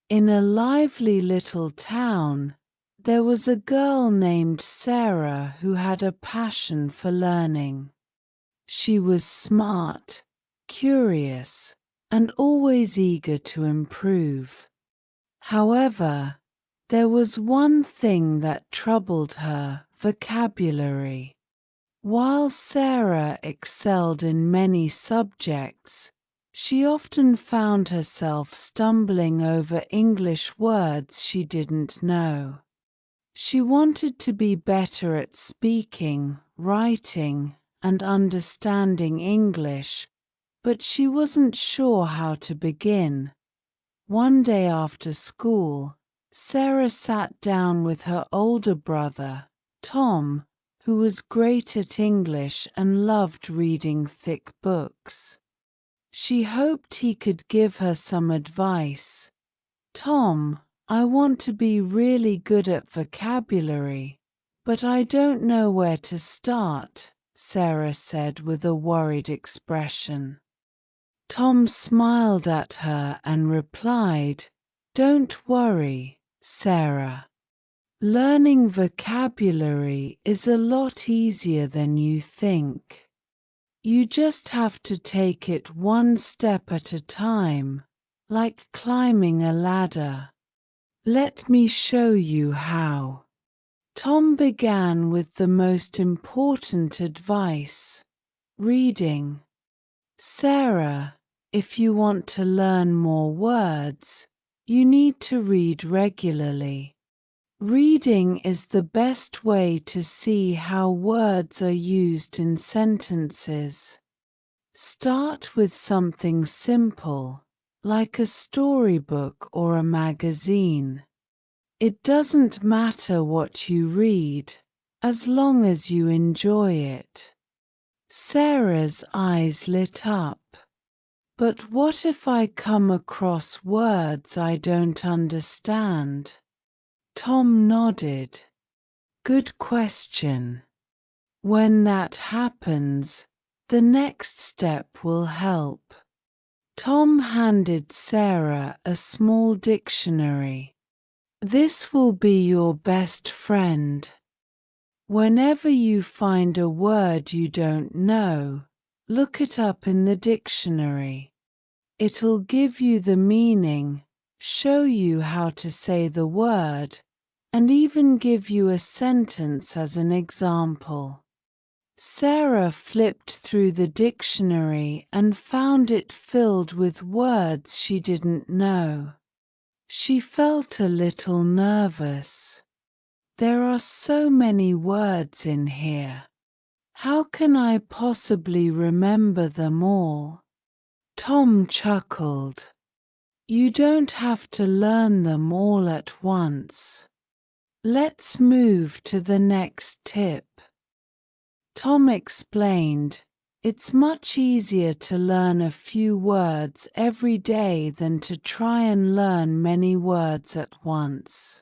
In a lively little town, there was a girl named Sarah who had a passion for learning. She was smart, curious, and always eager to improve. However, there was one thing that troubled her: vocabulary. While Sarah excelled in many subjects, she often found herself stumbling over English words she didn't know. She wanted to be better at speaking, writing, and understanding English, but she wasn't sure how to begin. One day after school, Sarah sat down with her older brother, Tom, who was great at English and loved reading thick books. She hoped he could give her some advice. "Tom, I want to be really good at vocabulary, but I don't know where to start," Sarah said with a worried expression. Tom smiled at her and replied, "Don't worry, Sarah. Learning vocabulary is a lot easier than you think. You just have to take it one step at a time, like climbing a ladder. Let me show you how." Tom began with the most important advice: reading. "Sarah, if you want to learn more words, you need to read regularly. Reading is the best way to see how words are used in sentences. Start with something simple, like a storybook or a magazine. It doesn't matter what you read, as long as you enjoy it." Sarah's eyes lit up. "But what if I come across words I don't understand?" Tom nodded. "Good question. When that happens, the next step will help." Tom handed Sarah a small dictionary. "This will be your best friend. Whenever you find a word you don't know, look it up in the dictionary. It'll give you the meaning, show you how to say the word, and even give you a sentence as an example." Sarah flipped through the dictionary and found it filled with words she didn't know. She felt a little nervous. "There are so many words in here. How can I possibly remember them all?" Tom chuckled. "You don't have to learn them all at once. Let's move to the next tip." Tom explained, "It's much easier to learn a few words every day than to try and learn many words at once.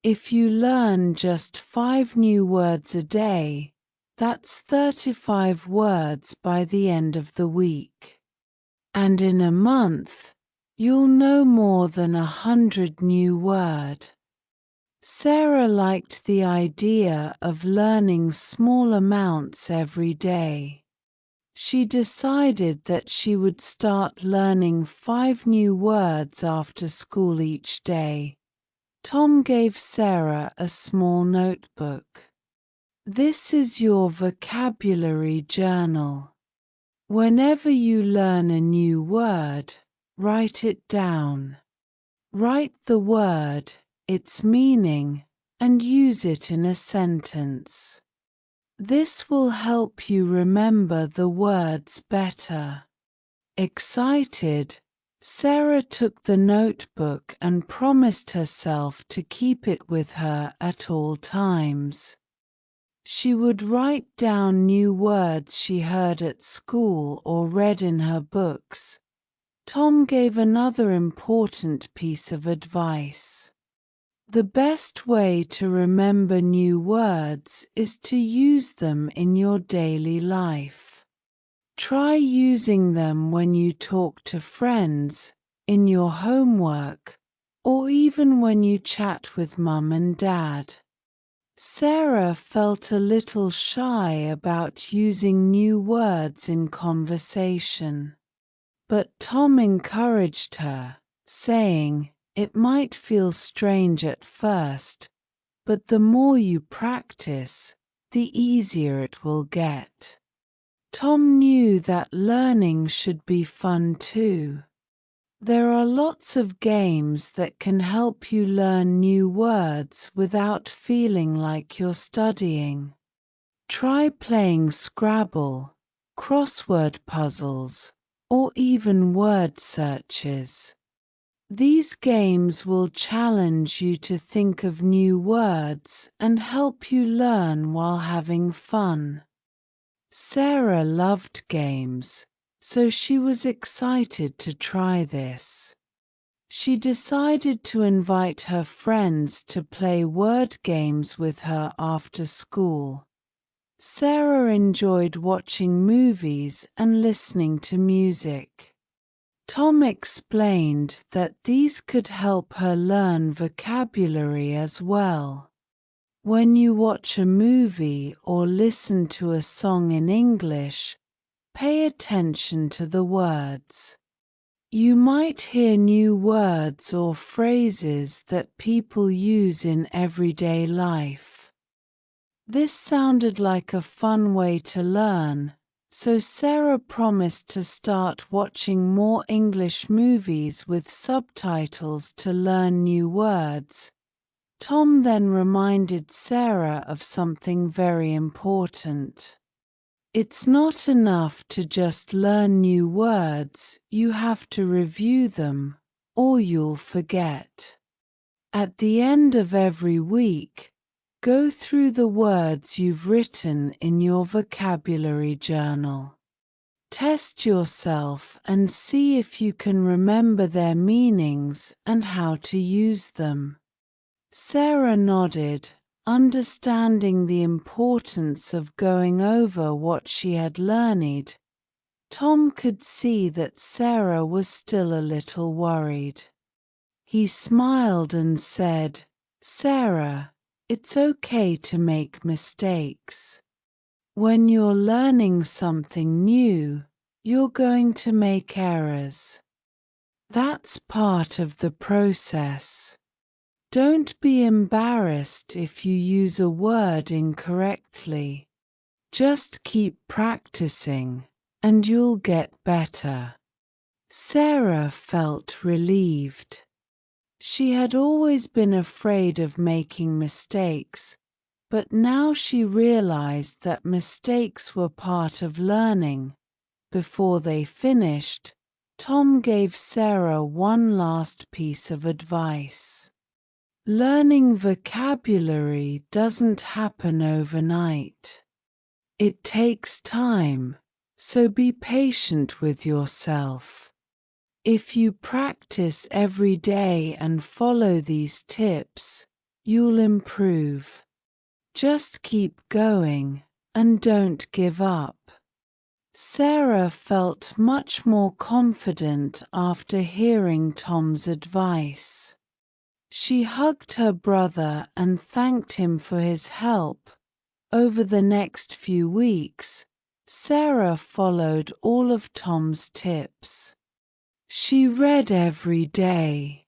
If you learn just 5 new words a day, that's 35 words by the end of the week. And in a month, you'll know more than 100 new words." Sarah liked the idea of learning small amounts every day. She decided that she would start learning 5 new words after school each day. Tom gave Sarah a small notebook. "This is your vocabulary journal. Whenever you learn a new word, write it down. Write the word, its meaning, and use it in a sentence. This will help you remember the words better." Excited, Sarah took the notebook and promised herself to keep it with her at all times. She would write down new words she heard at school or read in her books. Tom gave another important piece of advice. "The best way to remember new words is to use them in your daily life. Try using them when you talk to friends, in your homework, or even when you chat with Mum and Dad. Sarah felt a little shy about using new words in conversation. But Tom encouraged her, saying, "It might feel strange at first, but the more you practice, the easier it will get." Tom knew that learning should be fun too. There are lots of games that can help you learn new words without feeling like you're studying. Try playing Scrabble, crossword puzzles, or even word searches. These games will challenge you to think of new words and help you learn while having fun. Sarah loved games, so she was excited to try this. She decided to invite her friends to play word games with her after school. Sarah enjoyed watching movies and listening to music. Tom explained that these could help her learn vocabulary as well. When you watch a movie or listen to a song in English, pay attention to the words. You might hear new words or phrases that people use in everyday life. This sounded like a fun way to learn, so Sarah promised to start watching more English movies with subtitles to learn new words. Tom then reminded Sarah of something very important. It's not enough to just learn new words, you have to review them, or you'll forget. At the end of every week, go through the words you've written in your vocabulary journal. Test yourself and see if you can remember their meanings and how to use them. Sarah nodded, understanding the importance of going over what she had learned. Tom could see that Sarah was still a little worried. He smiled and said, "Sarah, it's okay to make mistakes. When you're learning something new, you're going to make errors. That's part of the process. Don't be embarrassed if you use a word incorrectly. Just keep practicing, and you'll get better." Sarah felt relieved. She had always been afraid of making mistakes, but now she realized that mistakes were part of learning. Before they finished, Tom gave Sarah one last piece of advice. Learning vocabulary doesn't happen overnight. It takes time, so be patient with yourself. If you practice every day and follow these tips, you'll improve. Just keep going, and don't give up. Sarah felt much more confident after hearing Tom's advice. She hugged her brother and thanked him for his help. Over the next few weeks, Sarah followed all of Tom's tips. She read every day,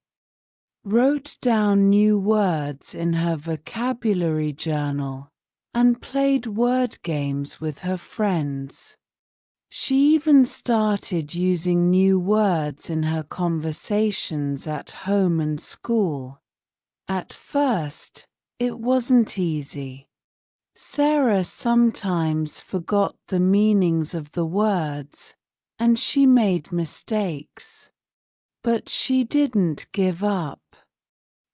wrote down new words in her vocabulary journal, and played word games with her friends. She even started using new words in her conversations at home and school. At first, it wasn't easy. Sarah sometimes forgot the meanings of the words, and she made mistakes. But she didn't give up.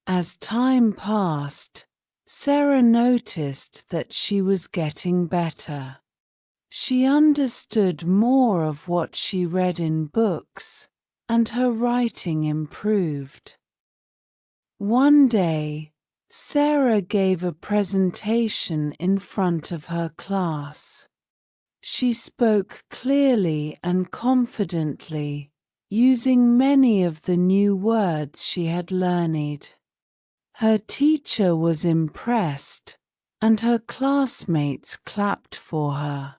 As time passed, Sarah noticed that she was getting better. She understood more of what she read in books, and her writing improved. One day, Sarah gave a presentation in front of her class. She spoke clearly and confidently, using many of the new words she had learned. Her teacher was impressed, and her classmates clapped for her.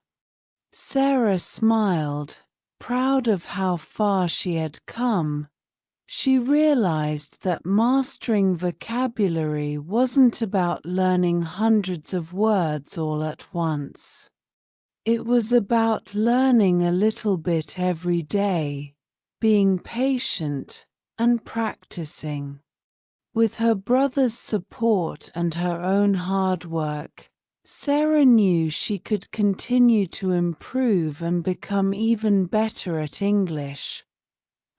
Sarah smiled, proud of how far she had come. She realized that mastering vocabulary wasn't about learning hundreds of words all at once. It was about learning a little bit every day, being patient, and practicing. With her brother's support and her own hard work, Sarah knew she could continue to improve and become even better at English.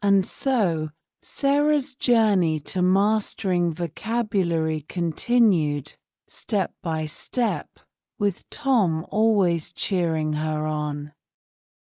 And so, Sarah's journey to mastering vocabulary continued, step by step, with Tom always cheering her on.